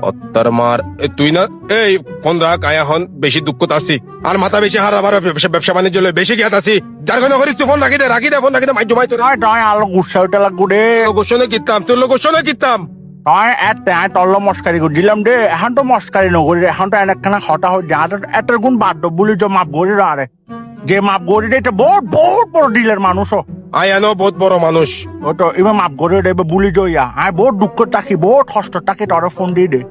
অত্তর মার তুই না এই ফোন রাখ আয় এখন বেশি দুঃখত আছি আর মাথা বেশি হার আবার ব্যবসা বাণিজ্য বেশি জ্ঞাত আছি যার কোনো করিস ফোন রাখি দে ফোন রাখি দে মাই জমাই তোর আলো গুসা ওইটা লাগবে গোসনে কিতাম তোর গোসনে কিতাম তল্ল মস্কারি করে দিলাম দে এখন তো মস্কারি নকরি এখন তো এনেকখানা হতা হয়ে যা এটার গুণ বাধ্য বলি যে মাপ গড়ি আরে যে মাপ গড়ি দে এটা বহুত বহুত বড় ডিলের মানুষও আয় আনো বহুত বড় মানুষ ও তো এবার মাপ গড়ি দেবে বুলি জইয়া আয় বহুত দুঃখ থাকি বহুত কষ্ট থাকি তোর ফোন দিয়ে দে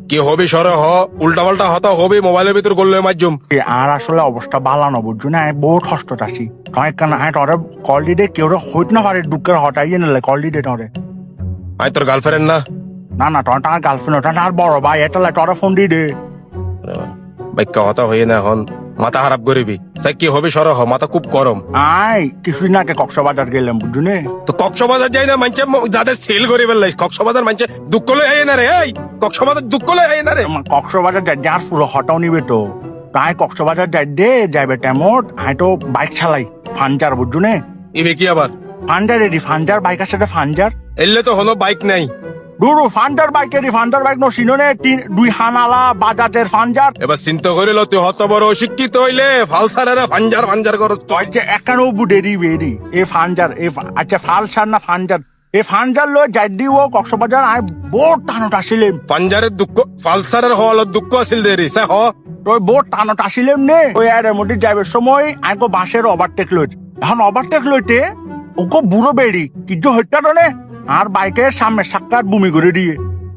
কি হবে সরে হ উল্টা পাল্টা হতা হবে মোবাইলের ভিতর করলে মাধ্যম আর আসলে অবস্থা ভালো না বুঝছো না বহুত কষ্ট থাকি তুই কেন আয় তোর কল দিয়ে দে কেউ হইত না পারে দুঃখের হটাই নিলে কল দিয়ে দে তোরে আয় তোর গার্লফ্রেন্ড না না তোর টাকা গার্লফ্রেন্ড ওটা না আর বড় ভাই এটা তোর ফোন দিয়ে দে বাইকা হতা হয়ে না এখন মাথা খারাপ করিবি স্যার কি হবে সর হ মাথা খুব গরম আয় কিছুদিন আগে কক্সবাজার গেলাম বুঝছো নে তো কক্সবাজার যাই না মানছে যাদের সেল করে ফেললাই কক্সবাজার মানছে দুঃখ লই আয় না রে এই কক্সবাজার দুঃখ লই আয় না রে কক্সবাজার যার পুরো হটাও নিবে তো তাই কক্সবাজার যাই দে যাইবে টাইমত আই তো বাইক চালাই ফানজার বুঝছো নে ইবে কি আবার ফানজার রেডি ফানজার বাইক আছে ফানজার এলে তো হলো বাইক নাই দুরু ফান্ডার বাইক এরি ফান্ডার বাইক নো সিনোনে দুই হানালা বাজাজের ফান্ডার এবার চিন্তা করিল তুই হত বড় অশিক্ষিত হইলে ফালসারেরা ফাঞ্জার করো তুই যে একানো বুডেরি বেরি এ ফান্ডার এ আচ্ছা ফালসার না ফান্ডার এ ফান্ডার লো যাই দিও কক্সবাজার আই বোট টানত আসিলেম ফাঞ্জারের দুঃখ ফালসারের হল দুঃখ আছিল দেরি সে হ তুই বোট টানত আসিলেম নে ওই এর মধ্যে যাইবার সময় আইকো বাসের ওভারটেক লইত এখন ওভারটেক লইতে ওকো বুড়ো বেরি কিছু হত্যা নে আর বাইকের সামনে সাক্ষাৎ বমি করে দিয়ে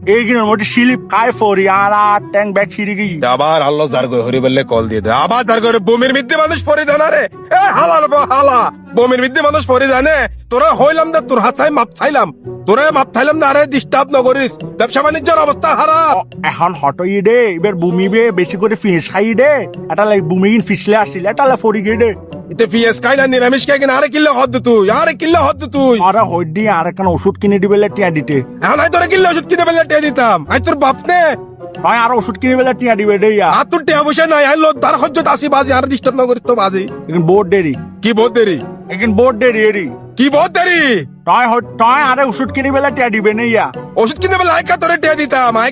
এইগুলোর মধ্যে স্লিপ খায় ফরি আর ট্যাঙ্ক ব্যাগ ছিঁড়ে গেছি আবার আল্লাহ যার গো হরি বললে কল দিয়ে দে আবার যার করে বমির মধ্যে মানুষ পরে জানা রে এ হালাল হালা বমির মধ্যে মানুষ পরে জানে তোরা হইলাম না তোর হাত চাই মাপ চাইলাম তোরা মাপ চাইলাম না আরে ডিস্টার্ব না করিস ব্যবসা বাণিজ্যের অবস্থা খারাপ এখন হটই দে এবার বমি বে বেশি করে ফিস খাই দে এটা লাই বমি ফিসলে আসলে এটা লাই ফরি গে দে ইতে ফিস খাই না নিরামিষ খাই কিনা আরে কিল্লে হদ্দ তুই আরে হই দি আর কেন ওষুধ কিনে দিবে টিয়া দিতে এখন আই তোরা কিল্লে ওষুধ কিনে বেলে টিয়া দিতাম আই তোর বাপ নে তাই আর ওষুধ কিনে বেলে টিয়া দিবে দে আর তোর টিয়া বসে নাই আই লোক তার হজ্জত আসি বাজি আর ডিস্টার্ব না করিস তো বাজি এখন বোর্ড দেরি কি বহুত দেরি এখন বোর্ড দেরি এরি কি বহুত দেরি তাই আরে ওষুধ কিনে বেলে টিয়া দিবে নেইয়া ওষুধ কিনে বেলে আইকা তোরে টিয়া দিতাম আই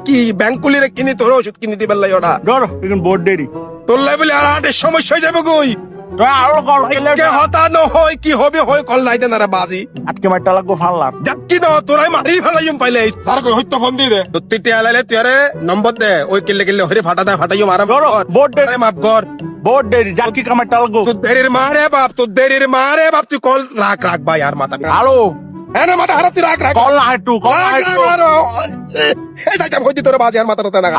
কি ব্যাংক কুলিরে কিনি তোর ওষুধ কিনে দিবে লাই ওটা ধর এখন বোর্ড দেরি তোর লাই বলে আর আটের সমস্যা হয়ে যাবে কই তুই আরো কল গেলে কে হতানো হয় কি হবে হয় কল নাই দেন আরে বাজি আজকে মারটা লাগবো ফাল্লার যাচ্ছি না তোরাই মারি ফেলাইম পাইলে স্যার কই হইতো ফোন দি দে তো তুই টিয়া লাইলে তুই আরে নম্বর দে ওই কিল্লে হরে ফাটাইম আরাম বোর্ড দেরি মাপ কর বোর্ড দেরি যাকি কামারটা লাগবো তোর দেরির মারে বাপ তুই কল রাখ ভাই আর মাথা হ্যালো হ্যাঁ না মাথা হারাপ তুই রাখ কল না একটু কল না একটু এই যাইতাম হইতি তোর বাজি আর মাথা না